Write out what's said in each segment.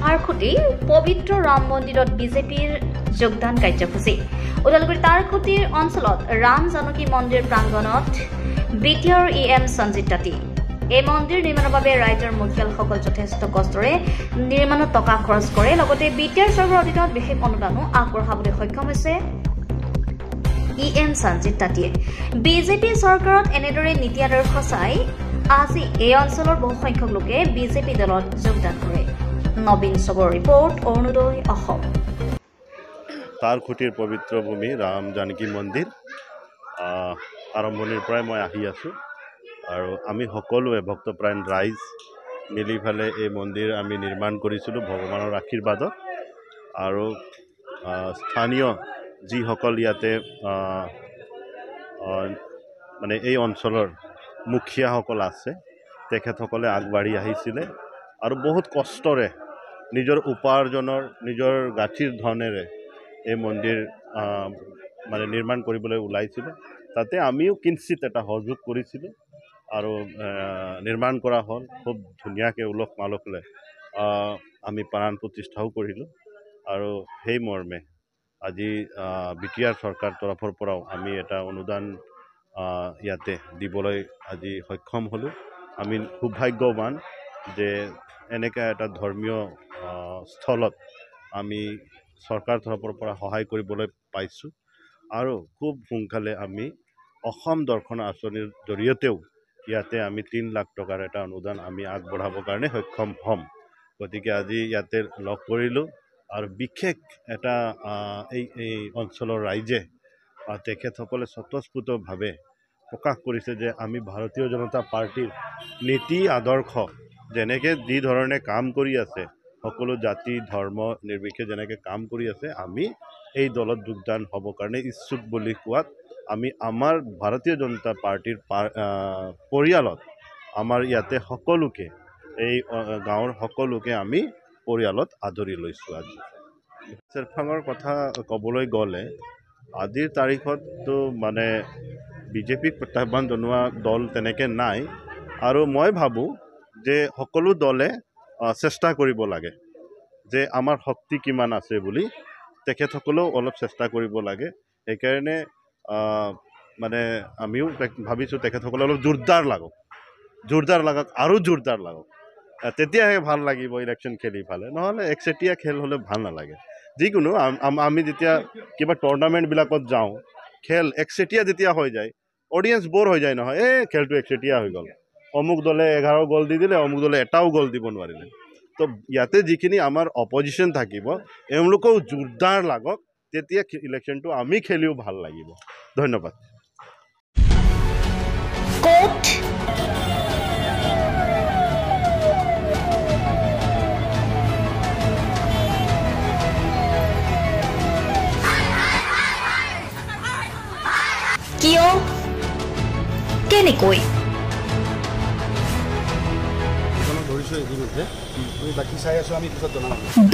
তাৰখুটি পবিত্ৰ ৰাম মন্দিৰত বিজেপিৰ যোগদান কাৰ্যসূচী ওদালগুৰি তাৰখুটিৰ অঞ্চলত ৰাম জানকী মন্দিৰ প্ৰাংগণত বিটিআৰ EM সঞ্জিত তাঁতী এই মন্দিৰ নিৰ্মাণৰ বাবে ৰাজ্যৰ মুখিয়ালসকল যথেষ্ট কষ্টৰে নিৰ্মাণত টকা খৰচ কৰে লগতে বিটিআৰ চৰকাৰৰ অধীনত বিশেষ অনুদানো আগবঢ়াবলৈ সক্ষম হৈছে EM সঞ্জিত তাঁতীয়ে বিজেপি চৰকাৰত এনেদৰে নীতি আদৰ্শ চাই আজি এই অঞ্চলৰ বহু সংখ্যক লোকে বিজেপি দলত যোগদান কৰে নবীন চবৰ ৰিপৰ্ট অৰুণোদয় অসম তাৰখুটিৰ পবিত্ৰ ভূমি ৰাম জানকী মন্দিৰ আৰম্ভণিৰ পৰাই মই আহি আছোঁ আৰু আমি সকলোৱে ভক্তপ্ৰাণ ৰাইজ মিলি পেলাই এই মন্দিৰ আমি নিৰ্মাণ কৰিছিলোঁ ভগৱানৰ আশীৰ্বাদত আৰু স্থানীয় যিসকল ইয়াতে মানে এই অঞ্চলৰ মুখিয়াসকল আছে তেখেতসকলে আগবাঢ়ি আহিছিলে আৰু বহুত কষ্টৰে নিজৰ উপাৰ্জনৰ নিজৰ গাঁঠিৰ ধনেৰে এই মন্দিৰ মানে নিৰ্মাণ কৰিবলৈ ওলাইছিলে তাতে আমিও কিঞ্চিত এটা সহযোগ কৰিছিলোঁ আৰু নিৰ্মাণ কৰা হ'ল খুব ধুনীয়াকৈ উলহ মালহলৈ আমি প্ৰাণ প্ৰতিষ্ঠাও কৰিলোঁ আৰু সেই মৰ্মে আজি বিটিআৰ চৰকাৰ তৰফৰ পৰাও আমি এটা অনুদান ইয়াতে দিবলৈ আজি সক্ষম হ'লোঁ আমি সৌভাগ্যৱান যে এনেকৈ এটা ধৰ্মীয় স্থলত আমি চৰকাৰ তৰফৰ পৰা সহায় কৰিবলৈ পাইছোঁ আৰু খুব সোনকালে আমি অসম দৰ্শন আঁচনিৰ জৰিয়তেও ইয়াতে আমি 3 লাখ টকাৰ এটা অনুদান আমি আগবঢ়াবৰ কাৰণে সক্ষম হ'ম গতিকে আজি ইয়াতে লগ কৰিলোঁ আৰু বিশেষ এটা এই অঞ্চলৰ ৰাইজে তেখেতসকলে স্বতঃস্ফূৰ্তভাৱে প্ৰকাশ কৰিছে যে আমি ভাৰতীয় জনতা পাৰ্টিৰ নীতি আদৰ্শ যেনেকৈ যি ধৰণে কাম কৰি আছে সকলো জাতি ধৰ্ম নিৰ্বিশেষে যেনেকৈ কাম কৰি আছে আমি এই দলত যোগদান হ'বৰ কাৰণে ইচ্ছুক বুলি কোৱাত আমি আমাৰ ভাৰতীয় জনতা পাৰ্টিৰ পৰিয়ালত আমাৰ ইয়াতে সকলোকে এই গাঁৱৰ সকলোকে আমি পৰিয়ালত আদৰি লৈছোঁ আজি চেৰফাঙৰ কথা ক'বলৈ গ'লে আজিৰ তাৰিখততো মানে বিজেপিক প্ৰত্যাহ্বান জনোৱা দল তেনেকৈ নাই আৰু মই ভাবোঁ যে সকলো দলে চেষ্টা কৰিব লাগে যে আমাৰ শক্তি কিমান আছে বুলি তেখেতসকলেও অলপ চেষ্টা কৰিব লাগে সেইকাৰণে মানে আমিও ভাবিছোঁ তেখেতসকলে অলপ জোৰদাৰ লাগক আৰু জোৰদাৰ লাগক তেতিয়াহে ভাল লাগিব ইলেকশ্যন খেলি পালে নহ'লে একচেটিয়া খেল হ'লে ভাল নালাগে যিকোনো আমি যেতিয়া কিবা টুৰ্ণামেণ্টবিলাকত যাওঁ খেল একচেটিয়া যেতিয়া হৈ যায় অডিয়েঞ্চ বৰ হৈ যায় নহয় খেলটো একচেটিয়া হৈ গ'ল অমুক দলে 11 গ'ল দি দিলে অমুক দলে এটাও গ'ল দিব নোৱাৰিলে তো ইয়াতে যিখিনি আমাৰ অপজিশ্যন থাকিব এওঁলোকেও জোৰদাৰ লাগক তেতিয়া ইলেকশ্যনটো আমি খেলিও ভাল লাগিব ধন্যবাদ কিয় কেনেকৈ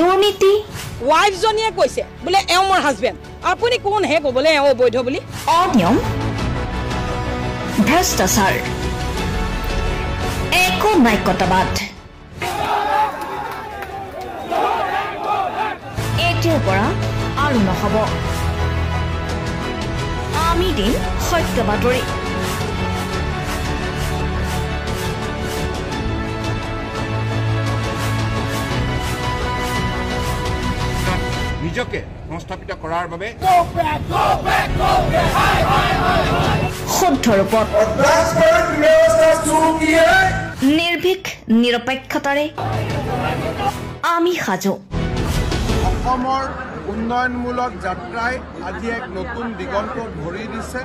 দুৰ্নীতি ৱাইফজনীয়ে কৈছে বোলে এওঁ মোৰ হাজবেণ্ড আপুনি কোন হে ক'বলৈ এওঁ অবৈধ বুলি অনিয়ম ভ্ৰষ্টাচাৰ একো নায়কতাবাদ এতিয়াৰ পৰা আৰু নহ'ব আমি দিম সত্য বাতৰি নিজকে সংস্থাপিত কৰাৰ বাবে শুদ্ধ ৰূপত নিৰ্ভীক নিৰপেক্ষতাৰে আমি সাজু অসমৰ উন্নয়নমূলক যাত্ৰাই আজি এক নতুন দিগন্ত ভৰি দিছে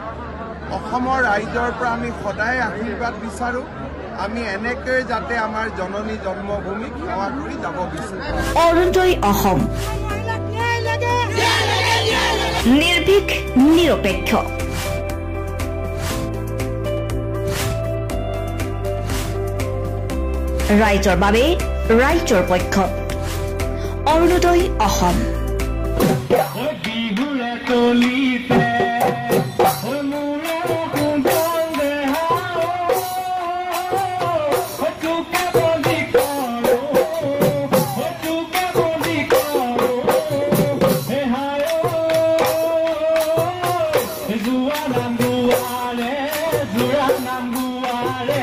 অসমৰ ৰাইজৰ পৰা আমি সদায় আশীৰ্বাদ বিচাৰোঁ আমি এনেকৈ যাতে আমাৰ জননী জন্মভূমিক সেৱা কৰি যাব বিচাৰোঁ অৰুণোদয় অসম নিৰ্ভীক নিৰপেক্ষ ৰাইজৰ বাবে ৰাইজৰ পক্ষত অৰুণোদয় অসম জোৰা নাম গুৱাৰে